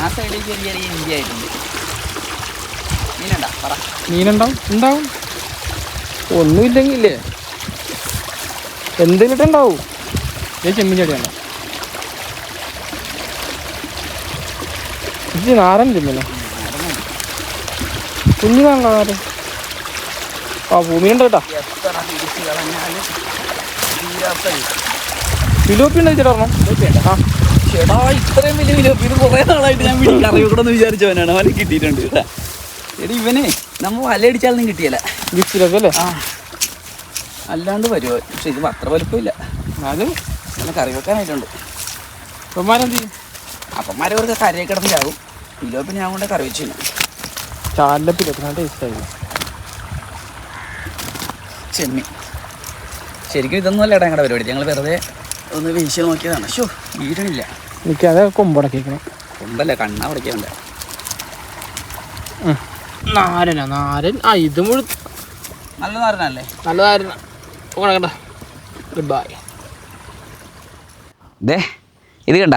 ആ സൈഡിൽ ചെറിയ ചെറിയ ഇഞ്ചി ആയിട്ടുണ്ട്. മീനുണ്ടോ പറ? മീനുണ്ടാവും, ഉണ്ടാവും. ഒന്നുമില്ലെങ്കിലേ എന്തെങ്കിലുണ്ടാവും. ചെമ്മീൻ ചെടിയാണോ ഇത്? നാരൻ ചെമ്മീനോ? കുഞ്ഞു കാണോ നാരൻ? ആ ഭൂമിയുണ്ട് കേട്ടോ. ഫിലോപ്പി ഉണ്ട് ചേട്ടാ പറഞ്ഞോ. ആ ചേട്ടാ ഇത്രയും വലിയ ഫിലോപ്പി ഇത് കുറേ നാളായിട്ട് ഞാൻ അറിയപ്പെടെന്ന് വിചാരിച്ചവനാണ്. അവന് കിട്ടിയിട്ടുണ്ട് കേട്ടാ. എടി ഇവനെ നമ്മൾ വലയടിച്ചാലൊന്നും കിട്ടിയല്ല. ഗിഫ്റ്റിലൊക്കെ അല്ലേ? ആ അല്ലാണ്ട് വരുമോ? പക്ഷെ ഇത് അത്ര വലുപ്പമില്ല. എന്നാലും അങ്ങനെ കറി വെക്കാനായിട്ടുണ്ട്. ഇപ്പന്മാരെന്ത് ചെയ്യും? അപ്പന്മാരെ അവർക്ക് കറിയൊക്കെ കിടന്നിലാവും. ഫിലോപ്പി ഞാൻ കൊണ്ട് കറി വെച്ചു. ചാലിലെ ഫിലോപ്പിനാ ടേസ്റ്റായി. ചെമ്മീൻ ശരിക്കും ഇതൊന്നും അല്ല ഞങ്ങളുടെ പരിപാടി. ഞങ്ങൾ വെറുതെ ഒന്ന് വീശി നോക്കിയതാണ്. ഷോ വീഴണില്ല. എനിക്ക് അതെ കൊമ്പടക്കിക്കണം. കൊമ്പല്ല, കണ്ണാ പടയ്ക്കണ്ട. നാരനാ നാരൻ. ആ ഇത് മുഴുവൻ നല്ല നാരനല്ലേ? നല്ല നാരന. കണ്ട ഗുഡ് ബൈ. ദേ ഇത് കണ്ട,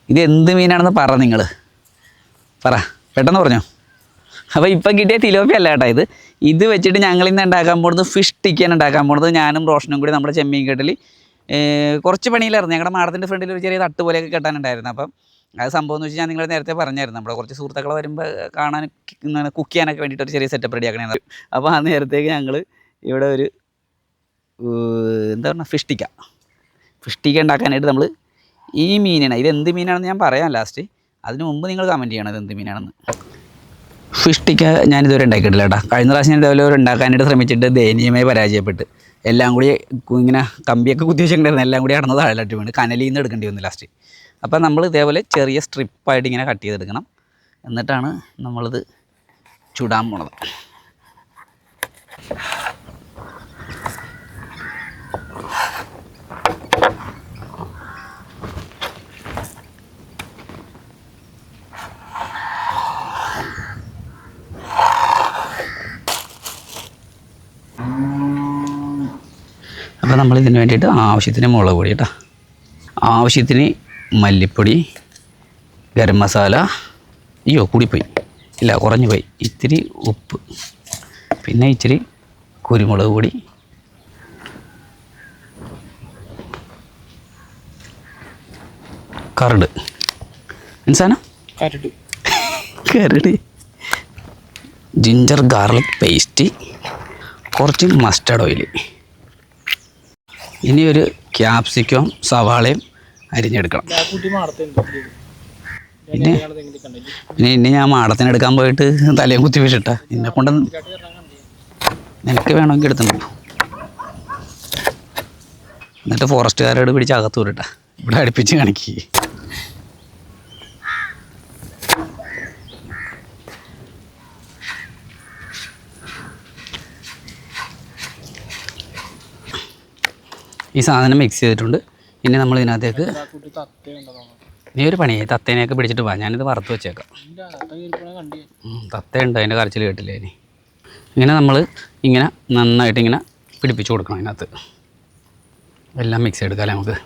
ഇത് എന്ത് മീനാണെന്ന് പറ നിങ്ങൾ. പറ പെട്ടെന്ന് പറഞ്ഞോ. അപ്പോൾ ഇപ്പം കിട്ടിയ തിലോപ്പി അല്ല കേട്ടോ. ഇത് വെച്ചിട്ട് ഞങ്ങളിന്ന് ഉണ്ടാക്കാൻ പോകുന്നത് ഫിഷ് ടിക്കാണ് ഉണ്ടാക്കാൻ പോകുന്നത്. ഞാനും റോഷനും കൂടി നമ്മുടെ ചെമ്മീൻ കെട്ടിൽ കുറച്ച് പണിയിലായിരുന്നു. ഞങ്ങളുടെ മാടത്തിൻ്റെ ഫ്രണ്ടിൽ ഒരു ചെറിയ തട്ട് പോലെയൊക്കെ കെട്ടാനുണ്ടായിരുന്നു. അപ്പം അത് സംഭവം എന്ന് വെച്ചാൽ ഞാൻ നിങ്ങളെ നേരത്തെ പറഞ്ഞായിരുന്നു. നമ്മുടെ കുറച്ച് സുഹൃത്തുക്കൾ വരുമ്പോൾ കാണാൻ കുക്ക് ചെയ്യാനൊക്കെ വേണ്ടിയിട്ട് ഒരു ചെറിയ സെറ്റപ്പ് റെഡിയാക്കണേ. അപ്പോൾ ആ നേരത്തേക്ക് ഞങ്ങൾ ഇവിടെ ഒരു എന്താ പറയുക ഫിഷ് ടിക്ക ഉണ്ടാക്കാനായിട്ട് നമ്മൾ ഈ മീനാണ്. ഇത് എന്ത് മീനാണെന്ന് ഞാൻ പറയാം ലാസ്റ്റ്. അതിന് മുമ്പ് നിങ്ങൾ കമൻറ്റ് ചെയ്യണം ഇത് എന്ത് മീനാണെന്ന്. ഫിഷ് ടിക്ക ഞാനിതുവരെ ഉണ്ടാക്കിയിട്ടില്ല കേട്ടോ. കഴിഞ്ഞ പ്രാവശ്യം ഞാൻ ഇതുപോലെ ഉണ്ടാക്കാനായിട്ട് ശ്രമിച്ചിട്ട് ദയനീയമായി പരാജയപ്പെട്ട് എല്ലാം കൂടി ഇങ്ങനെ കമ്പിയൊക്കെ കുത്തി വെച്ചിട്ടുണ്ടായിരുന്നു. എല്ലാം കൂടി അടന്ന് താഴെട്ട് വീണ് കനലിൽ നിന്ന് എടുക്കേണ്ടി വന്നു ലാസ്റ്റ്. അപ്പോൾ നമ്മൾ ഇതേപോലെ ചെറിയ സ്ട്രിപ്പായിട്ട് ഇങ്ങനെ കട്ട് ചെയ്തെടുക്കണം. എന്നിട്ടാണ് നമ്മളിത് ചുടാൻ പോണത്. അപ്പോൾ നമ്മളിതിന് വേണ്ടിയിട്ട് ആവശ്യത്തിന് മുളക് പൊടി കേട്ടോ, ആവശ്യത്തിന് മല്ലിപ്പൊടി, ഗരം മസാല, അയ്യോ കൂടിപ്പോയി, ഇല്ല കുറഞ്ഞു പോയി, ഇത്തിരി ഉപ്പ്, പിന്നെ ഇച്ചിരി കുരുമുളക് പൊടി, കരട് മനസ്സാണ് കരട്, ജിഞ്ചർ ഗാർലിക് പേസ്റ്റ്, കുറച്ച് മസ്റ്റർഡ് ഓയിൽ, ഇനി ഒരു ക്യാപ്സിക്കം സവാളയും അരിഞ്ഞെടുക്കണം. പിന്നെ ഇനി ഞാൻ മാടത്തിനെടുക്കാൻ പോയിട്ട് തലയും കുത്തി വീശിട്ട എന്നെ കൊണ്ട് നിനക്ക് വേണമെങ്കിൽ എടുത്തുണ്ട്. എന്നിട്ട് ഫോറസ്റ്റുകാരോട് പിടിച്ച് അകത്ത് വിടട്ട, ഇവിടെ അടുപ്പിച്ച് കാണിക്കുക. ഈ സാധനം മിക്സ് ചെയ്തിട്ടുണ്ട്. ഇനി നമ്മൾ ഇതിനകത്തേക്ക് നീ ഒരു പണി തത്തേനെയൊക്കെ പിടിച്ചിട്ട് പോവാം. ഞാനിത് വറുത്ത് വെച്ചേക്കാം. തത്തയുണ്ട്, അതിൻ്റെ കരച്ചിൽ കേട്ടില്ലേ ഇനി. ഇങ്ങനെ നമ്മൾ ഇങ്ങനെ നന്നായിട്ട് ഇങ്ങനെ പിടിപ്പിച്ച് കൊടുക്കണം. അതിനകത്ത് എല്ലാം മിക്സ് ചെയ്തെടുക്കാം നമുക്ക്.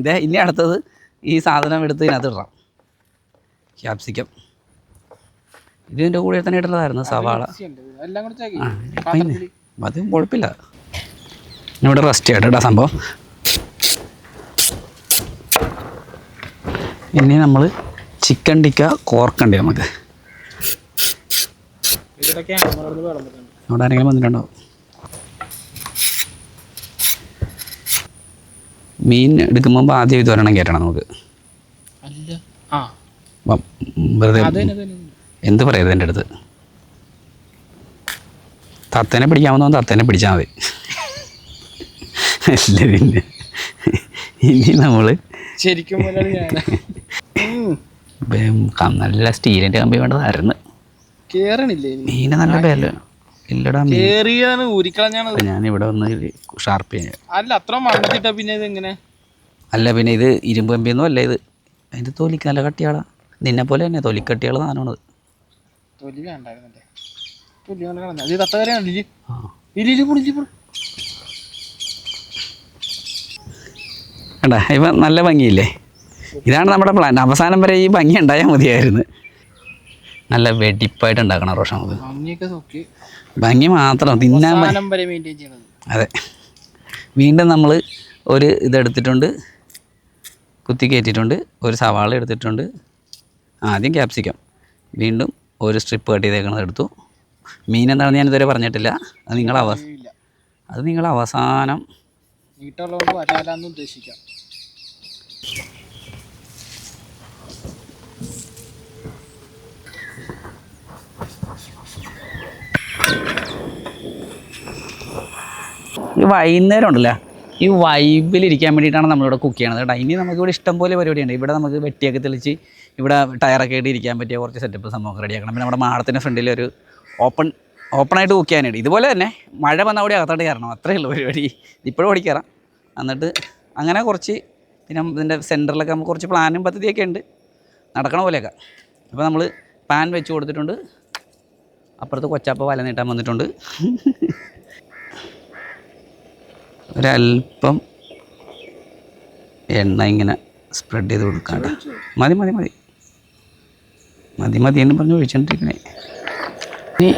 ഇതേ ഇനി അടുത്തത് ഈ സാധനം എടുത്ത് ഇതിനകത്ത് ഇടാം. ക്യാപ്സിക്കം ഇതിൻ്റെ കൂടെ തന്നെ ഇടുന്നതായിരുന്നു. സവാള അത് കുഴപ്പമില്ല. ഇവിടെ റെസ്റ്റ് ചെയ്യട്ടെ കേട്ടോ സംഭവം. ഇനി നമ്മൾ ചിക്കൻ ടിക്ക കോർക്കണ്ടേ നമുക്ക്. അവിടെ ആരെങ്കിലും വന്നിട്ടുണ്ടോ? മീൻ എടുക്കുമ്പോൾ ആദ്യം ഇത് ഒരെണ്ണം കയറ്റണം നമുക്ക്. വെറുതെ എന്ത് പറയത് എൻ്റെ അടുത്ത്. തത്തേനെ പിടിക്കാമെന്ന് തോന്നുന്നു, തത്തേനെ പിടിച്ചാൽ മതി. അല്ല പിന്നെ ഇനി നമ്മൾ ശരിക്കും നല്ല സ്റ്റീലിൻ്റെ കമ്പി വേണ്ടതായിരുന്നു. മീന് നല്ല വില ഇല്ലടാ. ഞാനിവിടെ വന്ന് ഷാർപ്പ് ചെയ്യാൻ അല്ല, പിന്നെ ഇത് ഇരുമ്പ് കമ്പിയൊന്നും അല്ല. ഇത് അതിൻ്റെ തൊലിക്ക് നല്ല കട്ടിയാളാ. നിന്നെ പോലെ തന്നെ തൊലിക്കട്ടിയുള്ള സാധനമാണത്. കണ്ടാ ഇപ്പം നല്ല ഭംഗിയില്ലേ? ഇതാണ് നമ്മുടെ പ്ലാൻ. അവസാനം വരെ ഈ ഭംഗി ഉണ്ടായാൽ മതിയായിരുന്നു. നല്ല വെടിപ്പായിട്ട് ഉണ്ടാക്കണം റോഷൻ. നമുക്ക് ഭംഗി മാത്രം തിന്നാൻ അതെ. വീണ്ടും നമ്മൾ ഒരു ഇതെടുത്തിട്ടുണ്ട്, കുത്തി കയറ്റിയിട്ടുണ്ട്. ഒരു സവാള എടുത്തിട്ടുണ്ട്, ആദ്യം ക്യാപ്സിക്കം, വീണ്ടും ഒരു സ്ട്രിപ്പ് കട്ട് ചെയ്തേക്കണത് എടുത്തു. മീൻ എന്താണെന്ന് ഞാൻ ഇതുവരെ പറഞ്ഞിട്ടില്ല. അത് നിങ്ങൾ അവസാനം ഉദ്ദേശിക്കാം. ഈ വൈകുന്നേരം ഉണ്ടല്ലോ, ഈ വൈബിലിരിക്കാൻ വേണ്ടിയിട്ടാണ് നമ്മളിവിടെ കുക്ക് ചെയ്യണത് കേട്ടോ. ഇനി നമുക്കിവിടെ ഇഷ്ടംപോലെ പരിപാടിയുണ്ട്. ഇവിടെ നമുക്ക് വെട്ടിയൊക്കെ തെളിച്ച് ഇവിടെ ടയറൊക്കെ ആയിട്ട് ഇരിക്കാൻ പറ്റിയ കുറച്ച് സെറ്റപ്പ് സംഭവം റെഡിയാക്കണം. പിന്നെ നമ്മുടെ മാടത്തിൻ്റെ ഫ്രണ്ടിൽ ഒരു ഓപ്പണായിട്ട് കുക്ക് ചെയ്യാനായിട്ട്. ഇതുപോലെ തന്നെ മഴ വന്നാൽ കൂടി അകത്തോട്ട് കയറണം, അത്രയേ ഉള്ളൂ പരിപാടി. ഇപ്പോഴും ഓടി കയറാം. എന്നിട്ട് അങ്ങനെ കുറച്ച് പിന്നെ ഇതിൻ്റെ സെൻറ്ററിലൊക്കെ നമുക്ക് കുറച്ച് പ്ലാനും പദ്ധതിയൊക്കെ ഉണ്ട്, നടക്കണ പോലെയൊക്കെ. അപ്പോൾ നമ്മൾ പാൻ വെച്ച് കൊടുത്തിട്ടുണ്ട്. അപ്പുറത്ത് കൊച്ചാപ്പ വല നീട്ടാൻ വന്നിട്ടുണ്ട്. ഒരല്പം എണ്ണ ഇങ്ങനെ സ്പ്രെഡ് ചെയ്ത് കൊടുക്കാണ്ട്. മതി മതി മതി മതി മതി എന്ന് പറഞ്ഞ് ഒഴിച്ചോണ്ടിരിക്കണേ. ഇനി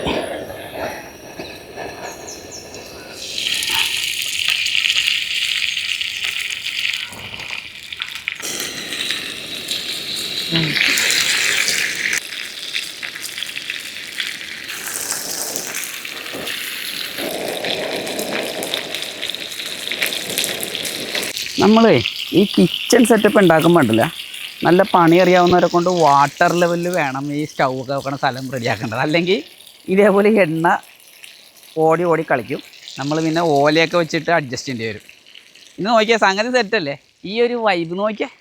നമ്മളേ ഈ കിച്ചൺ സെറ്റപ്പ് ഉണ്ടാക്കുമ്പോൾ ഉണ്ടല്ല, നല്ല പണി അറിയാവുന്നവരെ കൊണ്ട് വാട്ടർ ലെവലിൽ വേണം ഈ സ്റ്റൗ ഒക്കെ വെക്കണ സ്ഥലം റെഡിയാക്കേണ്ടത്. അല്ലെങ്കിൽ ഇതേപോലെ എണ്ണ ഓടി കളിക്കും. നമ്മൾ പിന്നെ ഓലയൊക്കെ വെച്ചിട്ട് അഡ്ജസ്റ്റ് ചെയ്യേണ്ടി വരും. ഇത് നോക്കിയാൽ സംഗതി സെറ്റല്ലേ? ഈ ഒരു വൈബ് നോക്കിയാൽ,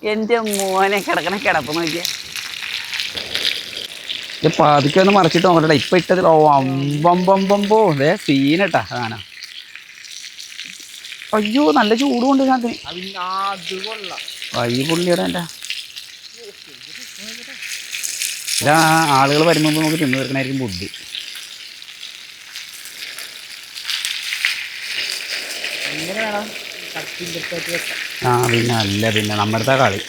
എൻ്റെ മോനെ കിടക്കണ കിടപ്പ് നോക്കിയാൽ. ഇത് പാതിക്ക് ഒന്ന് മറിച്ചിട്ട് നോക്കട്ടെ. ഇപ്പം ഇട്ടതിൽ അമ്പമ്പമ്പോ അതേ സീനട്ടാ കാണാം. അയ്യോ നല്ല ചൂടുകൊണ്ട് ഇതിനകത്തിന്. പുള്ളിയുടെ എൻ്റെ ഇതാ ആളുകൾ വരുമ്പോൾ നമുക്ക് തിന്നു തീർക്കണായിരിക്കും ബുദ്ധി. പിന്നെ അല്ല പിന്നെ നമ്മുടെ കളി.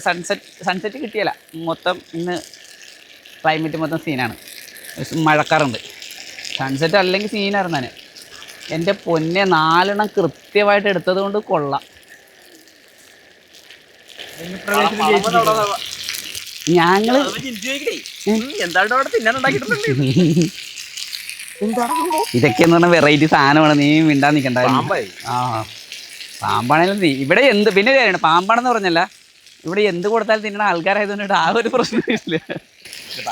സൺസെറ്റ് കിട്ടിയല്ല. മൊത്തം ഇന്ന് ക്ലൈമറ്റ് മൊത്തം സീനാണ്. മഴക്കാറുണ്ട്. സൺസെറ്റ് അല്ലെങ്കിൽ സീനായിരുന്നു ഞാൻ. എൻ്റെ പൊന്നെ 4 എണ്ണം കൃത്യമായിട്ട് എടുത്തത് കൊണ്ട് കൊള്ളാം. ഞങ്ങള് ഇതൊക്കെ എന്ന് പറഞ്ഞാൽ വെറൈറ്റി സാധനമാണ്. നീ മിണ്ടാൻ നിൽക്കണ്ട. പാമ്പാണെങ്കിലും നീ ഇവിടെ എന്ത് പിന്നെ കാര്യമാണ്. പാമ്പാണെന്ന് പറഞ്ഞല്ല, ഇവിടെ എന്ത് കൊടുത്താലും തിന്നണ ആൾക്കാരായതുകൊണ്ടിട്ട് ആ ഒരു പ്രശ്നമില്ല. എടാ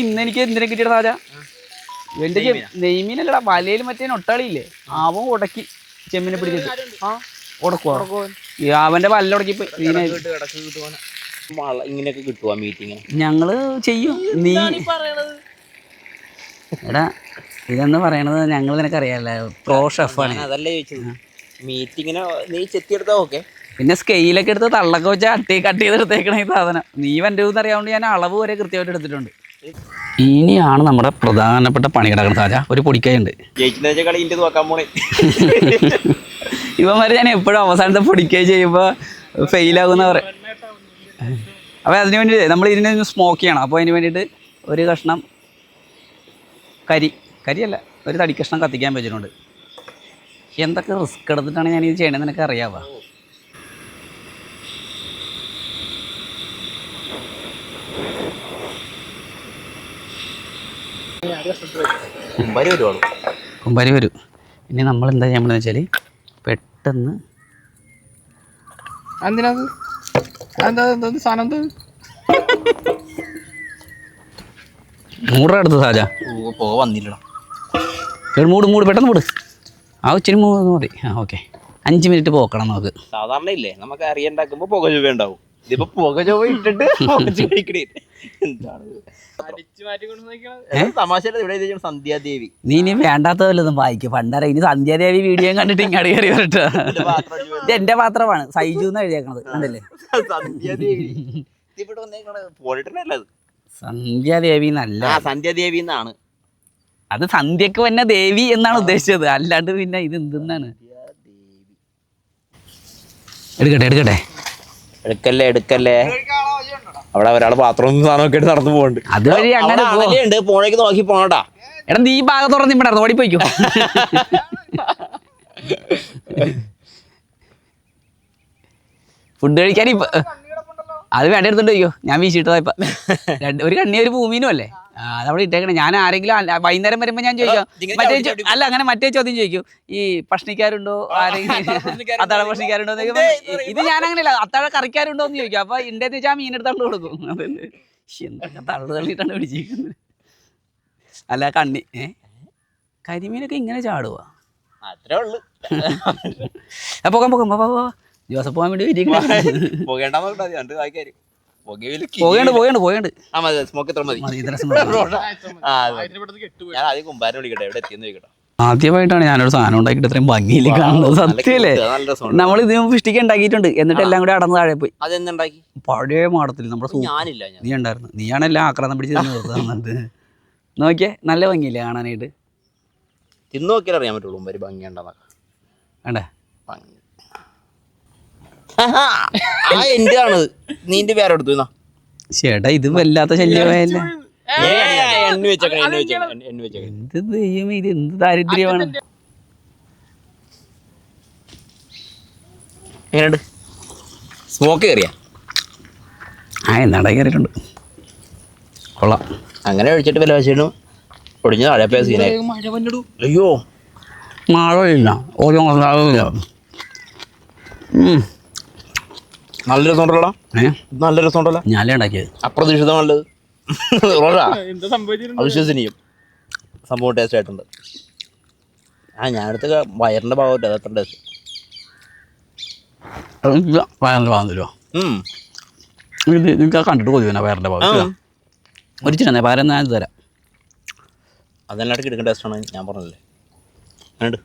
ഇന്ന് എനിക്ക് എന്തിനെ കിട്ടിയ രാജ, എൻ്റെ നെയ്മീനല്ലടാ, വലയിൽ മറ്റേ ഒട്ടാളിയില്ലേ, അവൻ ഉടക്കി ചെമ്മിനെ പിടിച്ചിട്ട് ഉടക്കുവോ. അവൻ്റെ വല്ല ഉടക്കിപ്പോയി. ഇങ്ങനെയൊക്കെ കിട്ടുവാ മീറ്റിങ് ഞങ്ങള് ചെയ്യും. നീ എടാ ഇതെന്ന് പറയണത് ഞങ്ങൾ നിനക്കറിയാമല്ലോ, പ്രോ ഷെഫാണ്. അതല്ലേ ചോദിച്ചത്. മീറ്റിങ്ങിന് നീ ചെത്തിയെടുത്താ ഓക്കെ. പിന്നെ സ്കെയിലൊക്കെ എടുത്ത് തള്ളൊക്കെ വെച്ച് കട്ട് ചെയ്തെടുത്തേക്കണ ഈ സാധനം. നീ വൻ്റെ അറിയാവുന്നത് ഞാൻ അളവ് വരെ കൃത്യമായിട്ട് എടുത്തിട്ടുണ്ട്. ഇനിയാണ് നമ്മുടെ പ്രധാനപ്പെട്ട പണി കിടക്കുന്നത്. സാജ ഒരു പൊടിക്കൈയുണ്ട്. ഇവന്മാരെ ഞാൻ എപ്പോഴും അവസാനത്തെ പൊടിക്കൈ ചെയ്യുമ്പോൾ ഫെയിലാകുന്ന പറയും. അപ്പോൾ അതിന് വേണ്ടി നമ്മൾ ഇതിനെ സ്മോക്ക് ചെയ്യണം. അപ്പോൾ അതിന് വേണ്ടിയിട്ട് ഒരു കഷ്ണം കരിയല്ല, ഒരു തടി കഷ്ണം കത്തിക്കാൻ വെച്ചിട്ടുണ്ട്. എന്തൊക്കെ റിസ്ക് എടുത്തിട്ടാണ് ഞാൻ ഇത് ചെയ്യണമെന്ന് നിനക്ക് അറിയാവോ? കുമ്പരി വരും. ഇനി നമ്മൾ എന്താ ചെയ്യാൻ പോകുന്നത് വെച്ചാൽ പെട്ടെന്ന് $100 എടുത്ത് സാജ വന്നില്ലടാ. മൂട് പെട്ടെന്ന് മൂട്. ആ ഇച്ചിരി മതി. ഓക്കെ 5 മിനിറ്റ് പോക്കണം നമുക്ക്. സാധാരണ ഇല്ലേ നമുക്ക് അറിയണ്ടാക്കുമ്പോ പുക ചൊവ്വ ഉണ്ടാവും. ഇതിപ്പോ പുക ചൊവ്വ ഇട്ടിട്ട് സന്ധ്യാദേവി. നീ ഇനി വേണ്ടാത്തതല്ലൊന്നും വായിക്കും. പണ്ടര ഇനി സന്ധ്യാദേവി വീഡിയോ കണ്ടിട്ട് ഇങ്ങോട്ട് കയറി വരട്ടെ. ഇത് എന്റെ പാത്രമാണ്, സൈജു എന്ന് എഴുതിയേക്കണത് കണ്ടല്ലേ. സന്ധ്യാദേവി ഇവിടെ പോയിട്ടല്ലേ. സന്ധ്യാദേവി എന്നല്ല, ആ സന്ധ്യാദേവി എന്നാണ്. അത് സന്ധ്യക്ക് വന്ന ദേവി എന്നാണ് ഉദ്ദേശിച്ചത്, അല്ലാണ്ട് പിന്നെ ഇത് എന്തെന്നാണ്. എടുക്കട്ടെ എടുക്കല്ലേ. അവിടെ ഒരാൾ പാത്രവും സാധനമൊക്കെ ആയിട്ട് നടന്നു പോകുന്നുണ്ട്. അതുവഴി അങ്ങനെ ഉണ്ട്, പോണേക്ക് നോക്കി പോണോട്ടാ. എടാ നീ ഭാഗം തുറന്ന് ഇവിടെ ഓടിപ്പോയിക്കോ. ഫുഡ് കഴിക്കാൻ ഇപ്പൊ അത് വേണ്ട എടുത്തോണ്ട് പോയിക്കോ, ഞാൻ വീശിട്ടതാ ഇപ്പൊ. ഒരു കണ്ണി ഒരു ഭൂമീനും അല്ലേ, അതവിടെ ഇട്ടേക്കണേ. ഞാൻ ആരെങ്കിലും വൈകുന്നേരം വരുമ്പോ ഞാൻ ചോദിക്കാം, അല്ല അങ്ങനെ മറ്റേ ചോദ്യം ചോദിക്കും, ഈ ഭക്ഷണിക്കാരുണ്ടോ, ആരെങ്കിലും അത്താഴ ഭക്ഷണിക്കാരുണ്ടോ എന്ന് ചോദിക്കുമ്പോ ഇത് ഞാൻ അങ്ങനെയല്ല, അത്താഴ കറിക്കാരുണ്ടോ എന്ന് ചോദിക്കും. അപ്പൊ ഇണ്ടെന്ന് വെച്ചാൽ മീൻ എടുത്തോണ്ട് കൊടുക്കും. അതല്ലേ എന്തൊക്കെ തള്ളു തള്ളിയിട്ടാണ് പിടിച്ചിരിക്കുന്നത്. അല്ല കണ്ണി കരിമീനൊക്കെ ഇങ്ങനെ ചാടുക. അത്രേ ഉള്ളു. പോകാം ജോസഫ് പോകാൻ വേണ്ടി പോകേണ്ട. ആദ്യമായിട്ടാണ് ഞാനൊരു സാധനം ഉണ്ടാക്കിയിട്ട് ഇത്രയും ഭംഗിയിൽ കാണുന്നത്. സത്യമല്ലേ, നമ്മൾ ഇതിന് ഫിഷ്ടിക്ക് ഉണ്ടാക്കിയിട്ടുണ്ട്, എന്നിട്ട് എല്ലാം കൂടി അടന്ന് താഴെ പോയി. അതെന്തുണ്ടാക്കി? പഴയ മാടത്തിൽ നമ്മുടെ നീ ഉണ്ടായിരുന്നു, നീയാണെല്ലാം ആക്രാന്തം പിടിച്ച് തന്നിട്ട്. നോക്കിയേ നല്ല ഭംഗിയില്ലേ കാണാനായിട്ട്. തിന്നു നോക്കിയാൽ അറിയാൻ പറ്റുള്ളൂ ഭംഗിയുണ്ടെന്നൊക്കെ. വേണ്ടേ എന്റെ ആണത്, നീന്റെ പേരെടുത്തു. ചേട്ടാ ഇത് വല്ലാത്ത ശല്യമായല്ലേ. എന്ത് ദൈവം, ഇത് എന്ത് ദാരിദ്ര്യമാണ്. എങ്ങനെയുണ്ട്? സ്മോക്ക് കയറിയാ? എന്നാടാ കയറിയിട്ടുണ്ട്, കൊള്ളാം. അങ്ങനെ ഒഴിച്ചിട്ട് വില വെച്ചിട്ടും ഒടിഞ്ഞ താഴെ സീനായി. അയ്യോ മഴയില്ല, ഓരോ നല്ല രസമുണ്ടല്ലോ. നല്ല രസമുണ്ടല്ലോ, ഞാനേ ഉണ്ടാക്കിയത്. അപ്രതീക്ഷിതം നല്ലത്. അവിശ്വസനീയം സംഭവം. ടേസ്റ്റ് ആയിട്ടുണ്ട്. ഞാനടുത്ത വയറിന്റെ ഭാഗമായിട്ട് അത് അത്ര ടേസ്റ്റ്. വയറിന്റെ ഭാഗം തരുമോ? ഇത് നിങ്ങൾക്ക് കണ്ടിട്ട് കൊതിവന്നെ വയറിന്റെ ഭാഗം ഒരിച്ചിരുന്നേ പകരം ഞാൻ തരാം. അതെല്ലാവർക്കും എടുക്കേണ്ട ടേസ്റ്റാണ് ഞാൻ പറഞ്ഞല്ലേ. അങ്ങോട്ട്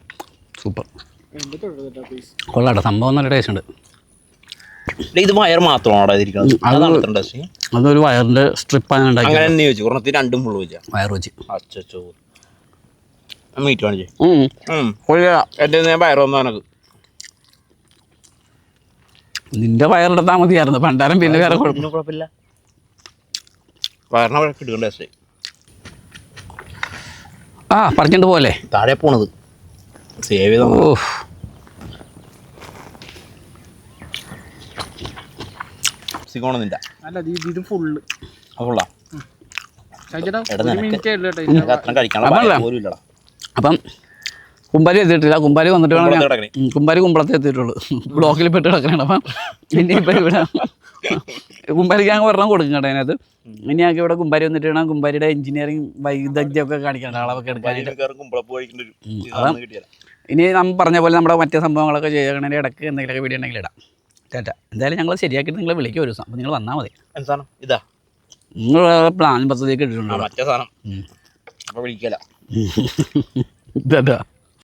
സൂപ്പർ, കൊള്ളാട്ടോ സംഭവം, നല്ല ടേസ്റ്റ് ഉണ്ട്. ഇത് വയർ മാത്രമാണോ ഇരിക്കുന്നത്? അതൊരു വയറിന്റെ സ്ട്രിപ്പാണ് ഉണ്ടാക്കി. അങ്ങനെ തന്നെ ചോദിച്ചു, കുറഞ്ഞ രണ്ടും ഫുള്ള് വെച്ചാ വയർ വെച്ച്. അച്ചോ മീറ്റ് കാണിച്ചേ. എൻ്റെ ഞാൻ വയർ വന്നു എനക്ക്. നിന്റെ വയറെടുത്താൽ മതിയായിരുന്നു പണ്ടാരം, പിന്നെ വേറെ കുഴപ്പമില്ല. വയറിനെ വഴക്ക് എടുക്കേണ്ട ടേസ്റ്റ്. പറഞ്ഞിട്ട് പോലെ താഴെ പോണത് സേവ് ചെയ്ത. അപ്പം കുമ്പാരി എത്തിയിട്ടില്ല, കുമ്പാരി വന്നിട്ട് വേണം. കുമ്പാരി കുമ്പളത്തെ എത്തിയിട്ടുള്ളൂ, ബ്ലോക്കിൽ പെട്ട് കിടക്കണം. അപ്പം ഇനി ഇപ്പം ഇവിടെ കുമ്പാരിക്ക് ഞങ്ങൾ ഒരെണ്ണം കൊടുക്കും കേട്ടോ അതിനകത്ത്. ഇനി ഞങ്ങൾക്ക് ഇവിടെ കുമ്പാരി വന്നിട്ട് വേണം കുമ്പാരിയുടെ എഞ്ചിനീയറിംഗ് വൈദഗ്ധ്യമൊക്കെ കാണിക്കണം, അളവൊക്കെ എടുക്കാനായിട്ട്. ഇനി നമ്മൾ പറഞ്ഞ പോലെ നമ്മുടെ മറ്റേ സംഭവങ്ങളൊക്കെ ചെയ്യണതിൻ്റെ ഇടയ്ക്ക് എന്തെങ്കിലുമൊക്കെ വീഡിയോ ഉണ്ടെങ്കിൽ ഇടാം. ചേട്ടാ എന്തായാലും ഞങ്ങൾ ശരിയാക്കിയിട്ട് നിങ്ങളെ വിളിക്കും ഒരു ദിവസം. അപ്പോൾ നിങ്ങൾ വന്നാൽ മതി. ഇതാ നിങ്ങൾ പ്ലാൻ പദ്ധതിയൊക്കെ ഇട്ടിട്ടുണ്ടോ? മറ്റേ സാധനം അപ്പോൾ വിളിക്കല. ഇതാ